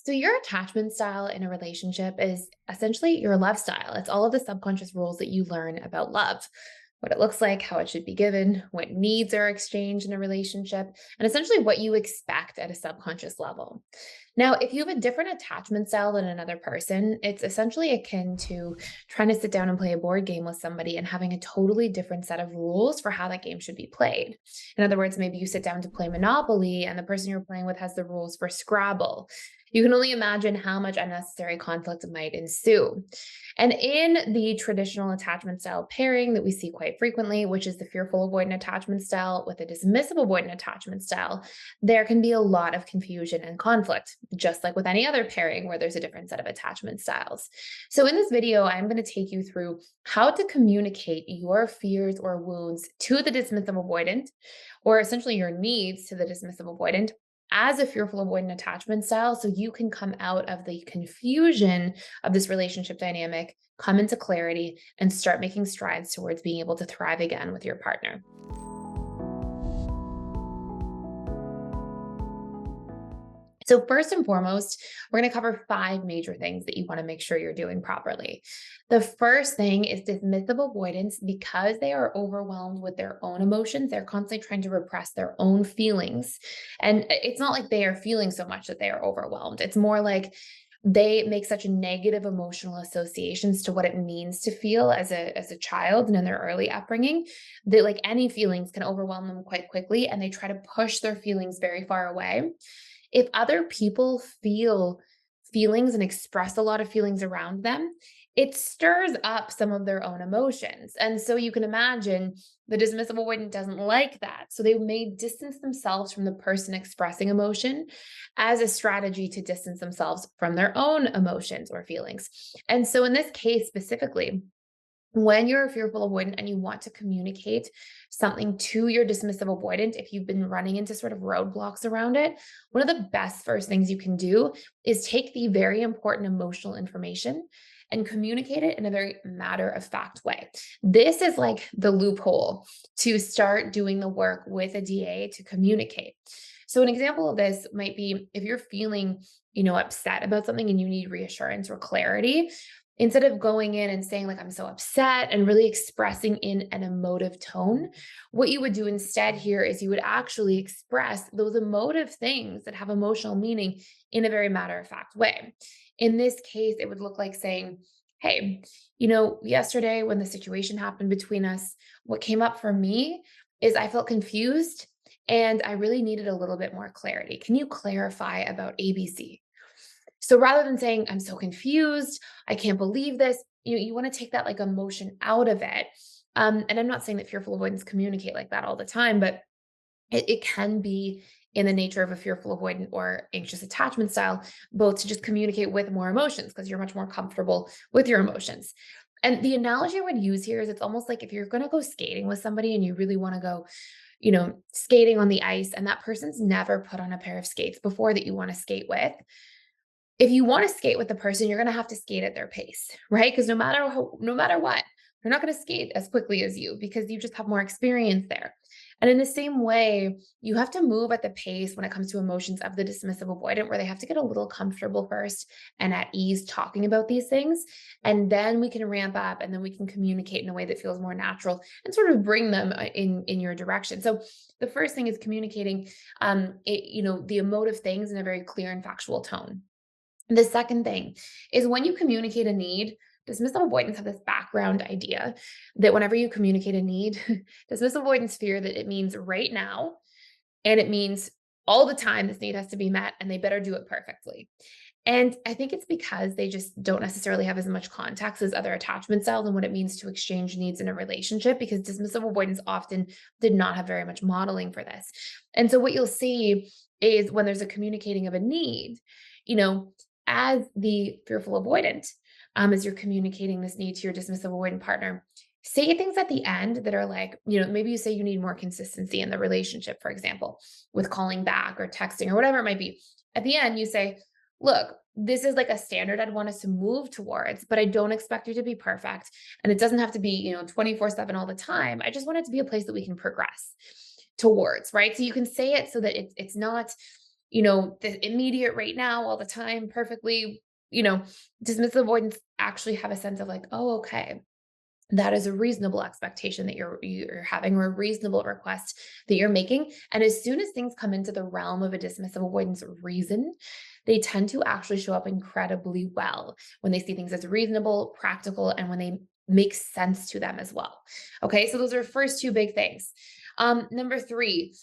So, your attachment style in a relationship is essentially your love style. It's all of the subconscious rules that you learn about love, what it looks like, how it should be given, what needs are exchanged in a relationship, and essentially what you expect at a subconscious level. Now, if you have a different attachment style than another person, it's essentially akin to trying to sit down and play a board game with somebody and having a totally different set of rules for how that game should be played. In other words, maybe you sit down to play Monopoly and the person you're playing with has the rules for Scrabble. You can only imagine how much unnecessary conflict might ensue. And in the traditional attachment style pairing that we see quite frequently, which is the fearful avoidant attachment style with a dismissive avoidant attachment style, there can be a lot of confusion and conflict, just like with any other pairing where there's a different set of attachment styles. So, in this video, I'm going to take you through how to communicate your fears or wounds to the dismissive avoidant, or essentially your needs to the dismissive avoidant, as a fearful avoidant attachment style, so you can come out of the confusion of this relationship dynamic, come into clarity, and start making strides towards being able to thrive again with your partner. So, first and foremost, we're going to cover 5 major things that you want to make sure you're doing properly. The first thing is dismissive avoidance. Because they are overwhelmed with their own emotions, they're constantly trying to repress their own feelings. And it's not like they are feeling so much that they are overwhelmed. It's more like they make such negative emotional associations to what it means to feel as a child and in their early upbringing that, like, any feelings can overwhelm them quite quickly, and they try to push their feelings very far away. If other people feel feelings and express a lot of feelings around them, it stirs up some of their own emotions. And so you can imagine the dismissive avoidant doesn't like that. So they may distance themselves from the person expressing emotion as a strategy to distance themselves from their own emotions or feelings. And so in this case specifically, when you're a fearful avoidant and you want to communicate something to your dismissive avoidant, if you've been running into sort of roadblocks around it, one of the best first things you can do is take the very important emotional information and communicate it in a very matter of fact way. This is like the loophole to start doing the work with a DA to communicate. So an example of this might be if you're feeling, upset about something and you need reassurance or clarity, instead of going in and saying, like, I'm so upset and really expressing in an emotive tone, what you would do instead here is you would actually express those emotive things that have emotional meaning in a very matter of fact way. In this case, it would look like saying, hey, yesterday when the situation happened between us, what came up for me is I felt confused and I really needed a little bit more clarity. Can you clarify about ABC? So rather than saying, I'm so confused, I can't believe this, you want to take that like emotion out of it. And I'm not saying that fearful avoidants communicate like that all the time, but it can be in the nature of a fearful avoidant or anxious attachment style, both to just communicate with more emotions because you're much more comfortable with your emotions. And the analogy I would use here is it's almost like if you're going to go skating with somebody and you really want to go, skating on the ice, and that person's never put on a pair of skates before that you want to skate with. If you want to skate with the person, you're going to have to skate at their pace, right? Because no matter what, they're not going to skate as quickly as you because you just have more experience there. And in the same way, you have to move at the pace when it comes to emotions of the dismissive avoidant, where they have to get a little comfortable first and at ease talking about these things. And then we can ramp up and then we can communicate in a way that feels more natural and sort of bring them in your direction. So the first thing is communicating, the emotive things in a very clear and factual tone. The second thing is when you communicate a need, dismissive avoidants have this background idea that whenever you communicate a need, dismissive avoidants fear that it means right now and it means all the time this need has to be met and they better do it perfectly. And I think it's because they just don't necessarily have as much context as other attachment styles and what it means to exchange needs in a relationship, because dismissive avoidants often did not have very much modeling for this. And so what you'll see is when there's a communicating of a need, you know, as the fearful avoidant, as you're communicating this need to your dismissive avoidant partner, say things at the end that are like, maybe you say you need more consistency in the relationship, for example, with calling back or texting or whatever it might be. At the end, you say, look, this is like a standard I'd want us to move towards, but I don't expect you to be perfect. And it doesn't have to be, 24/7 all the time. I just want it to be a place that we can progress towards, right? So you can say it so that it's not the immediate right now, all the time, perfectly, you know, dismissive avoidance actually have a sense of like, oh, okay, that is a reasonable expectation that you're having, or a reasonable request that you're making. And as soon as things come into the realm of a dismissive avoidance reason, they tend to actually show up incredibly well when they see things as reasonable, practical, and when they make sense to them as well. Okay, so those are first two big things. Number three,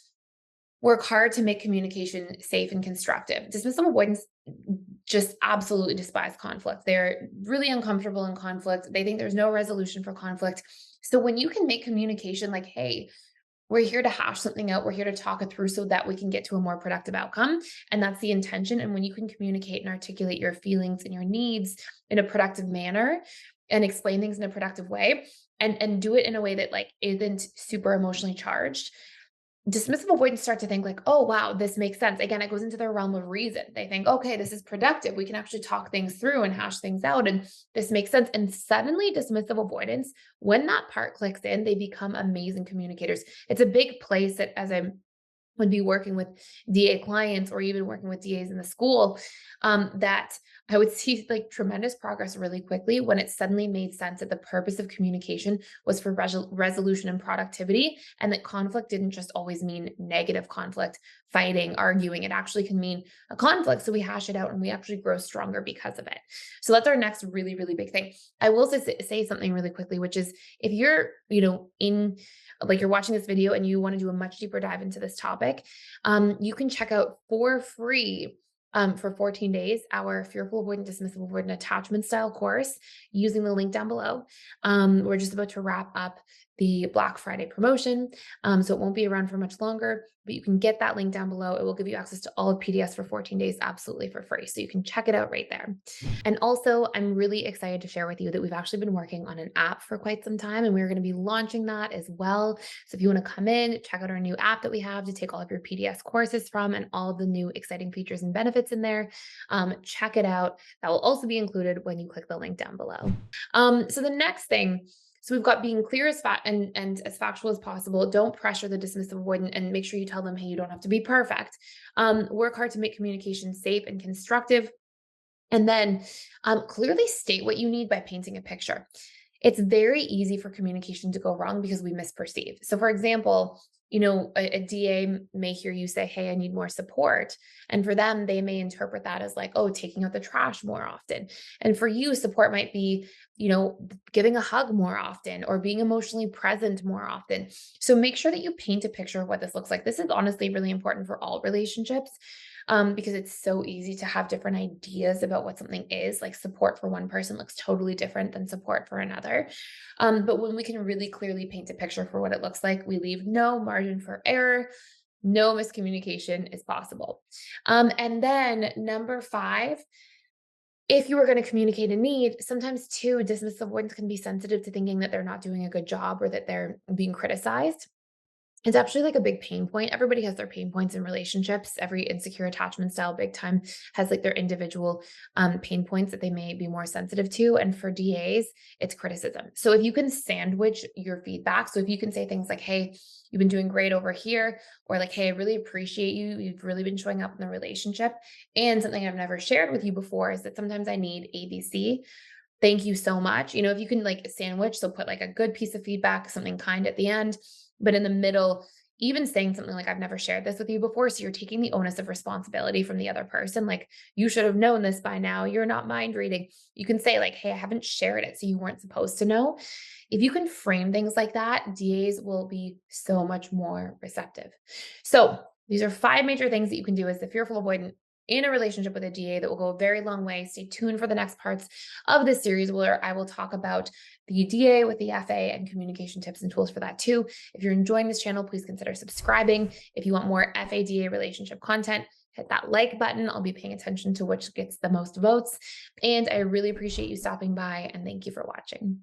work hard to make communication safe and constructive. Dismissive avoidance just absolutely despise conflict. They're really uncomfortable in conflict. They think there's no resolution for conflict. So when you can make communication like, hey, we're here to hash something out, we're here to talk it through so that we can get to a more productive outcome. And that's the intention. And when you can communicate and articulate your feelings and your needs in a productive manner and explain things in a productive way, and do it in a way that like isn't super emotionally charged, dismissive avoidance start to think like, oh, wow, this makes sense. Again, it goes into their realm of reason. They think, okay, this is productive. We can actually talk things through and hash things out. And this makes sense. And suddenly, dismissive avoidance, when that part clicks in, they become amazing communicators. It's a big place that as I'm would be working with DA clients or even working with DAs in the school, that I would see like tremendous progress really quickly when it suddenly made sense that the purpose of communication was for resolution and productivity, and that conflict didn't just always mean negative conflict, fighting, arguing. It actually can mean a conflict. So we hash it out and we actually grow stronger because of it. So that's our next really, really big thing. I will say something really quickly, which is if you're, in like you're watching this video and you want to do a much deeper dive into this topic, you can check out for free for 14 days our Fearful Avoidant, Dismissive Avoidant Attachment Style course using the link down below. We're just about to wrap up the Black Friday promotion, so it won't be around for much longer, but you can get that link down below. It will give you access to all of PDFs for 14 days absolutely for free. So you can check it out right there. And also, I'm really excited to share with you that we've actually been working on an app for quite some time, and we're going to be launching that as well. So if you want to come in, check out our new app that we have to take all of your PDS courses from and all of the new exciting features and benefits in there, check it out. That will also be included when you click the link down below. So the next thing, so we've got being clear and as factual as possible. Don't pressure the dismissive avoidant, and make sure you tell them, hey, you don't have to be perfect. Work hard to make communication safe and constructive. And then clearly state what you need by painting a picture. It's very easy for communication to go wrong because we misperceive. So, for example, a DA may hear you say, hey, I need more support. And for them, they may interpret that as like, oh, taking out the trash more often. And for you, support might be, giving a hug more often or being emotionally present more often. So make sure that you paint a picture of what this looks like. This is honestly really important for all relationships. Because it's so easy to have different ideas about what something is. Like support for one person looks totally different than support for another. But when we can really clearly paint a picture for what it looks like, we leave no margin for error. No miscommunication is possible. And then number 5, if you were going to communicate a need, sometimes too, dismissive avoidance can be sensitive to thinking that they're not doing a good job or that they're being criticized. It's actually like a big pain point. Everybody has their pain points in relationships. Every insecure attachment style, big time, has like their individual pain points that they may be more sensitive to. And for DAs, it's criticism. So if you can sandwich your feedback, so if you can say things like, hey, you've been doing great over here, or like, hey, I really appreciate you. You've really been showing up in the relationship. And something I've never shared with you before is that sometimes I need ABC. Thank you so much. If you can like sandwich, so put like a good piece of feedback, something kind at the end, but in the middle, even saying something like, I've never shared this with you before. So you're taking the onus of responsibility from the other person. Like, you should have known this by now. You're not mind reading. You can say, like, hey, I haven't shared it, so you weren't supposed to know. If you can frame things like that, DAs will be so much more receptive. So these are 5 major things that you can do as the fearful avoidant in a relationship with a DA that will go a very long way. Stay tuned for the next parts of this series where I will talk about the DA with the FA and communication tips and tools for that too. If you're enjoying this channel, please consider subscribing. If you want more FA-DA relationship content, hit that like button. I'll be paying attention to which gets the most votes. And I really appreciate you stopping by, and thank you for watching.